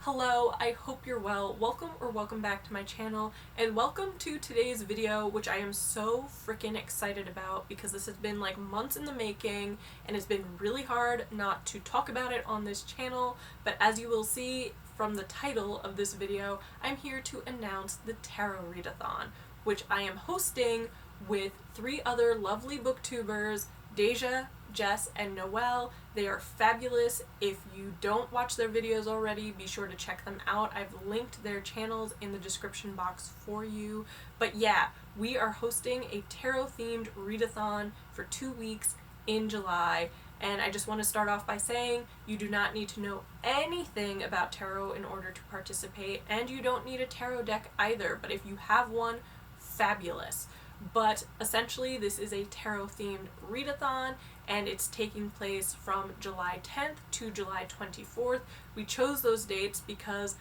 Hello, I hope you're well. Welcome back to my channel, and welcome to today's video, which I am so freaking excited about because this has been like months in the making and it's been really hard not to talk about it on this channel, but as you will see from the title of this video, I'm here to announce the Tarot Readathon, which I am hosting with 3 other lovely booktubers, Deja, Jess, and Noelle. They are fabulous. If you don't watch their videos already, be sure to check them out. I've linked their channels in the description box for you. But yeah, we are hosting a tarot-themed readathon for 2 weeks in July. And I just want to start off by saying you do not need to know anything about tarot in order to participate, and you don't need a tarot deck either. But if you have one, fabulous. But essentially this is a tarot-themed readathon, and it's taking place from July 10th to July 24th. We chose those dates because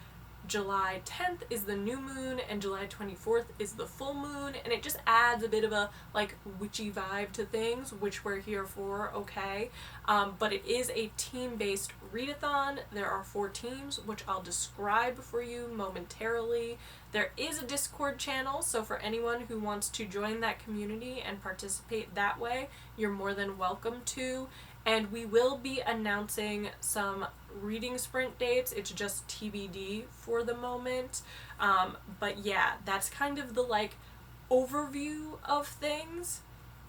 July 10th is the new moon and July 24th is the full moon, and it just adds a bit of a like witchy vibe to things, which we're here for, okay? But it is a team-based readathon. There are 4 teams, which I'll describe for you momentarily. There is a Discord channel, so for anyone who wants to join that community and participate that way, you're more than welcome to. And we will be announcing some reading sprint dates. It's just TBD for the moment. But yeah, that's kind of the like overview of things.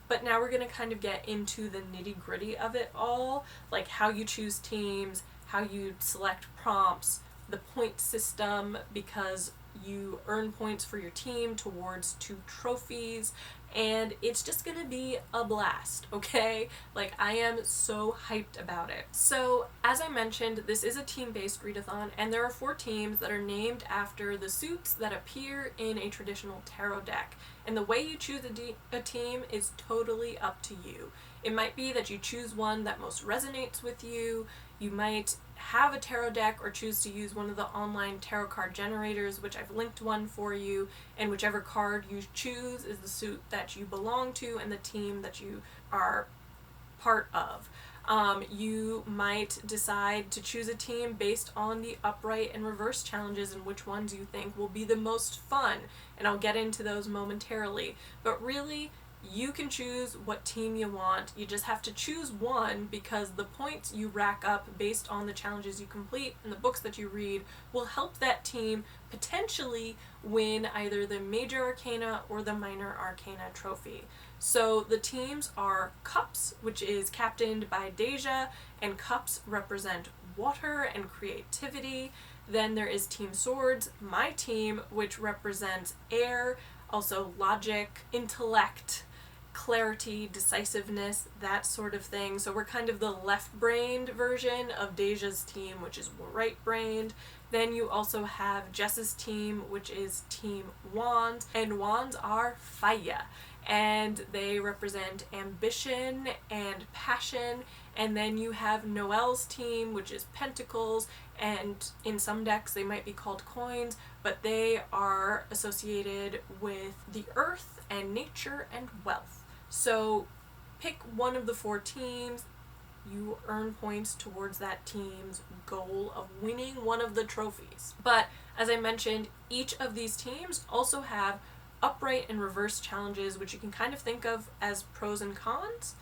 But now we're going to kind of get into the nitty-gritty of it all, like how you choose teams, how you select prompts, the point system, because you earn points for your team towards 2 trophies, and it's just gonna be a blast, okay? Like, I am so hyped about it. So, as I mentioned, this is a team-based readathon, and there are 4 teams that are named after the suits that appear in a traditional tarot deck. And the way you choose a team is totally up to you. It might be that you choose one that most resonates with you. You might have a tarot deck or choose to use one of the online tarot card generators, which I've linked one for you, and whichever card you choose is the suit that you belong to and the team that you are part of. You might decide to choose a team based on the upright and reverse challenges and which ones you think will be the most fun, and I'll get into those momentarily. But really, you can choose what team you want. You just have to choose one because the points you rack up based on the challenges you complete and the books that you read will help that team potentially win either the Major Arcana or the Minor Arcana trophy. So the teams are Cups, which is captained by Deja, and Cups represent water and creativity. Then there is Team Swords, my team, which represents air, also logic, intellect, clarity, decisiveness, that sort of thing. So we're kind of the left-brained version of Deja's team, which is right-brained. Then you also have Jess's team, which is Team Wands, and Wands are fire, and they represent ambition and passion. And then you have Noelle's team, which is Pentacles, and in some decks they might be called coins, but they are associated with the earth and nature and wealth. So pick one of the 4 teams, you earn points towards that team's goal of winning one of the trophies. But as I mentioned, each of these teams also have upright and reverse challenges, which you can kind of think of as pros and cons,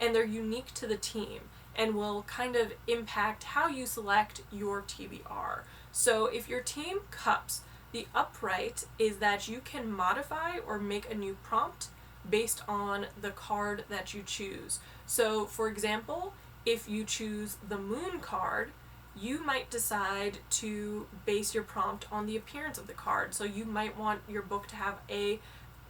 and they're unique to the team and will kind of impact how you select your TBR. So if your team Cups, the upright is that you can modify or make a new prompt based on the card that you choose. So for example, if you choose the Moon card, you might decide to base your prompt on the appearance of the card. So you might want your book to have a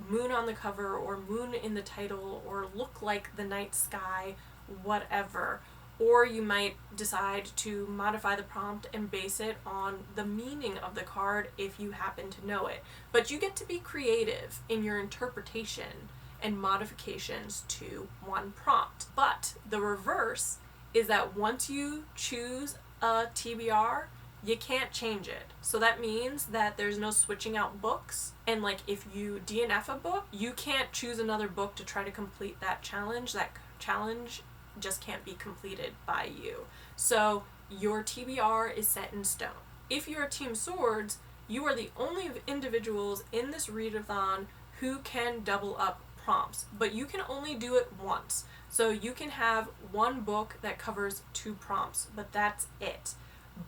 moon on the cover or moon in the title or look like the night sky, whatever. Or you might decide to modify the prompt and base it on the meaning of the card if you happen to know it. But you get to be creative in your interpretation and modifications to one prompt. But the reverse is that once you choose a TBR, you can't change it. So that means that there's no switching out books, and like if you DNF a book, you can't choose another book to try to complete that challenge. That challenge just can't be completed by you. So your TBR is set in stone. if you're Team Swords, you are the only individuals in this readathon who can double up prompts, but you can only do it once. So you can have one book that covers 2 prompts, but that's it.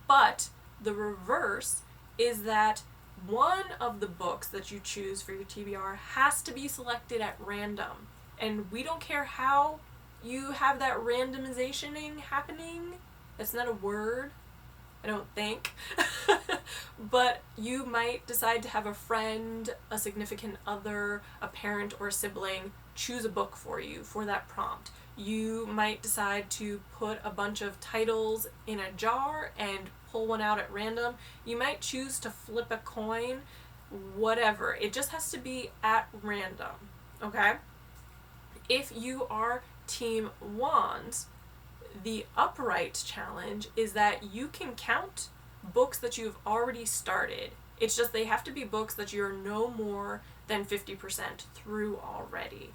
But the reverse is that one of the books that you choose for your TBR has to be selected at random. And we don't care how you have that randomizationing happening. That's not a word, I don't think. But you might decide to have a friend, a significant other, a parent, or a sibling choose a book for you for that prompt. You might decide to put a bunch of titles in a jar and pull one out at random. You might choose to flip a coin, whatever. It just has to be at random, okay? If you are Team Wands, the upright challenge is that you can count books that you've already started. It's just they have to be books that you're no more than 50% through already.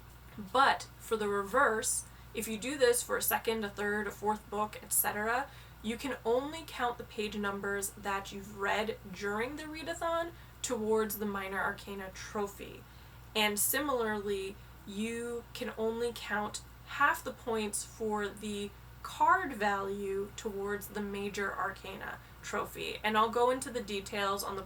But for the reverse, if you do this for a second, a third, a fourth book, etc., you can only count the page numbers that you've read during the readathon towards the Minor Arcana trophy. And similarly, you can only count half the points for the card value towards the Major Arcana trophy. And I'll go into the details on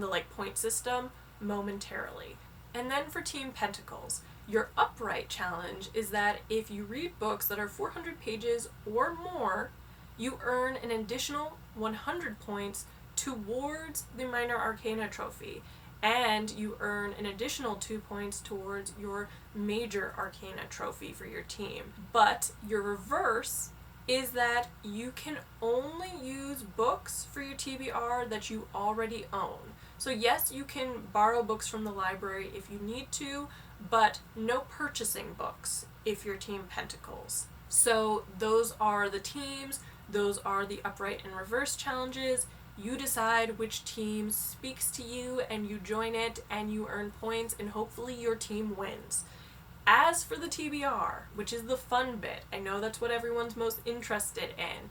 the point system momentarily. And then for Team Pentacles, your upright challenge is that if you read books that are 400 pages or more, you earn an additional 100 points towards the Minor Arcana trophy, and you earn an additional 2 points towards your Major Arcana trophy for your team. But your reverse is that you can only use books for your TBR that you already own. So yes, you can borrow books from the library if you need to, but no purchasing books if you're Team Pentacles. So those are the teams, those are the upright and reverse challenges. You decide which team speaks to you and you join it and you earn points and hopefully your team wins. As for the TBR, which is the fun bit, I know that's what everyone's most interested in.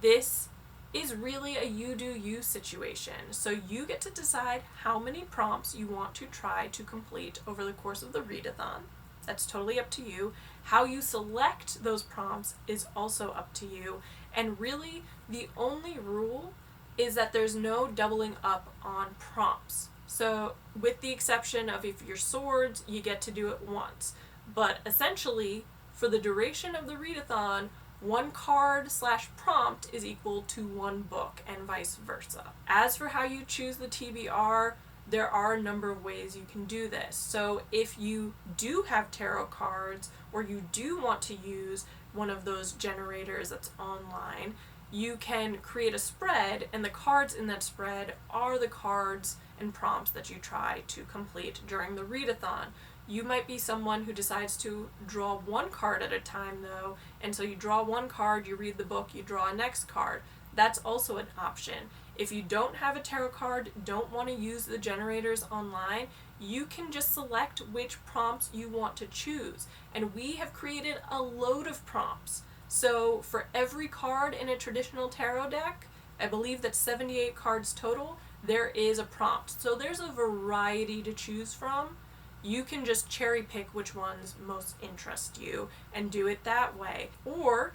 This is really a you do you situation. So you get to decide how many prompts you want to try to complete over the course of the readathon. That's totally up to you. How you select those prompts is also up to you. And really, the only rule is that there's no doubling up on prompts. So with the exception of if you're Swords, you get to do it once. But essentially, for the duration of the readathon, 1 card/prompt is equal to 1 book and vice versa. As for how you choose the TBR, there are a number of ways you can do this. So if you do have tarot cards or you do want to use one of those generators that's online, you can create a spread, and the cards in that spread are the cards and prompts that you try to complete during the readathon. You might be someone who decides to draw 1 card at a time though, and so you draw 1 card, you read the book, you draw a next card. That's also an option. If you don't have a tarot card, don't want to use the generators online, you can just select which prompts you want to choose. And we have created a load of prompts. So for every card in a traditional tarot deck, I believe that's 78 cards total, there is a prompt. So there's a variety to choose from. You can just cherry pick which ones most interest you and do it that way. Or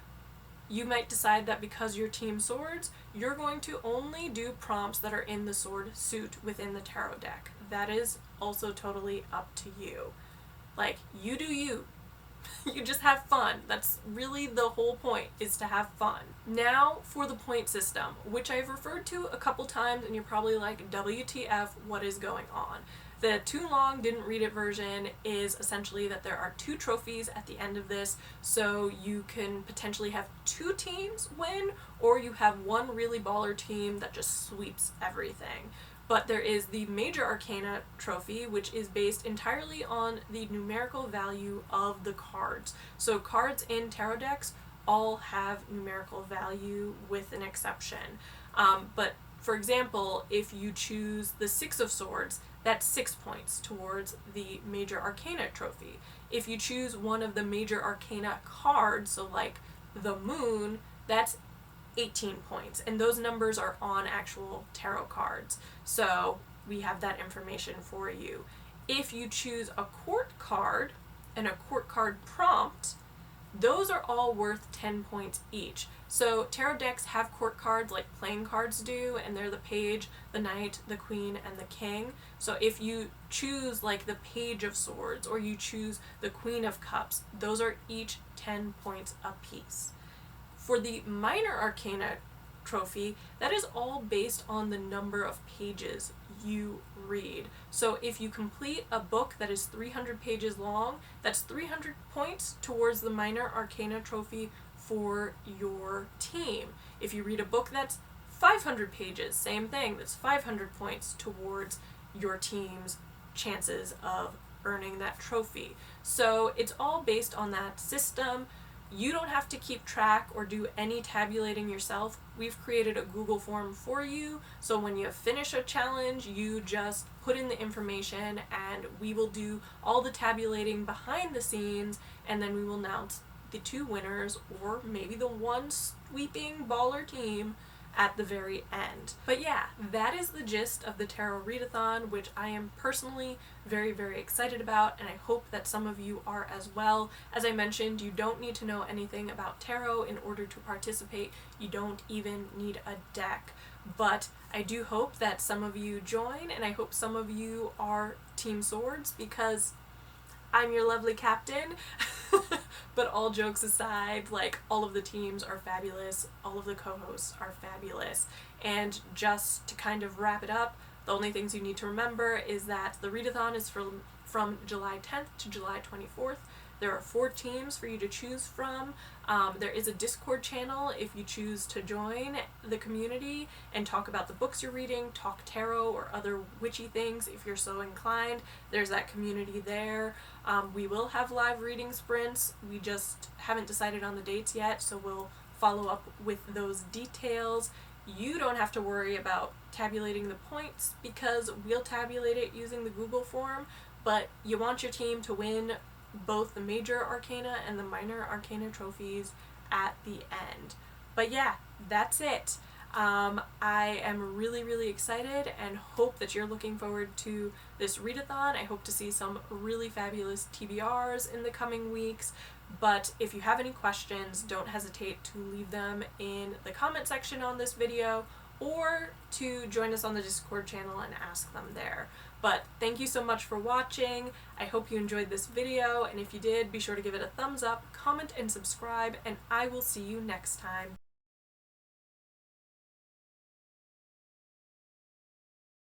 you might decide that because you're Team Swords, you're going to only do prompts that are in the sword suit within the tarot deck. That is also totally up to you. Like, you do you. You just have fun. That's really the whole point, is to have fun. Now for the point system, which I've referred to a couple times and you're probably like, WTF, what is going on? The too long didn't read it version is essentially that there are 2 trophies at the end of this, so you can potentially have 2 teams win, or you have 1 really baller team that just sweeps everything. But there is the Major Arcana trophy, which is based entirely on the numerical value of the cards. So cards in tarot decks all have numerical value with an exception. But for example, if you choose the 6 of Swords, that's 6 points towards the Major Arcana trophy. If you choose one of the Major Arcana cards, so like the Moon, that's 18 points, and those numbers are on actual tarot cards. So we have that information for you. If you choose a court card and a court card prompt, those are all worth 10 points each. So tarot decks have court cards like playing cards do, and they're the page, the knight, the queen, and the king. So if you choose like the page of swords or you choose the queen of cups, those are each 10 points apiece. For the minor arcana trophy, that is all based on the number of pages you read. So if you complete a book that is 300 pages long, that's 300 points towards the minor arcana trophy for your team. If you read a book that's 500 pages, same thing, that's 500 points towards your team's chances of earning that trophy. So it's all based on that system. You don't have to keep track or do any tabulating yourself. We've created a Google form for you, so when you finish a challenge, you just put in the information and we will do all the tabulating behind the scenes, and then we will announce the 2 winners, or maybe the one sweeping baller team at the very end. But yeah, that is the gist of the Tarot Readathon, which I am personally very, very excited about, and I hope that some of you are as well. As I mentioned, you don't need to know anything about tarot in order to participate. You don't even need a deck. But I do hope that some of you join, and I hope some of you are Team Swords, because I'm your lovely captain. But all jokes aside, like, all of the teams are fabulous, all of the co-hosts are fabulous, and just to kind of wrap it up, the only things you need to remember is that the readathon is from July 10th to July 24th. There are 4 teams for you to choose from. There is a Discord channel if you choose to join the community and talk about the books you're reading, talk tarot or other witchy things if you're so inclined. There's that community there. We will have live reading sprints. We just haven't decided on the dates yet, so we'll follow up with those details. You don't have to worry about tabulating the points because we'll tabulate it using the Google form, but you want your team to win both the major arcana and the minor arcana trophies at the end. But yeah, that's it. I am really, really excited and hope that you're looking forward to this readathon. I hope to see some really fabulous TBRs in the coming weeks. But if you have any questions, don't hesitate to leave them in the comment section on this video or to join us on the Discord channel and ask them there. But thank you so much for watching. I hope you enjoyed this video, and if you did, be sure to give it a thumbs up, comment, and subscribe, and I will see you next time.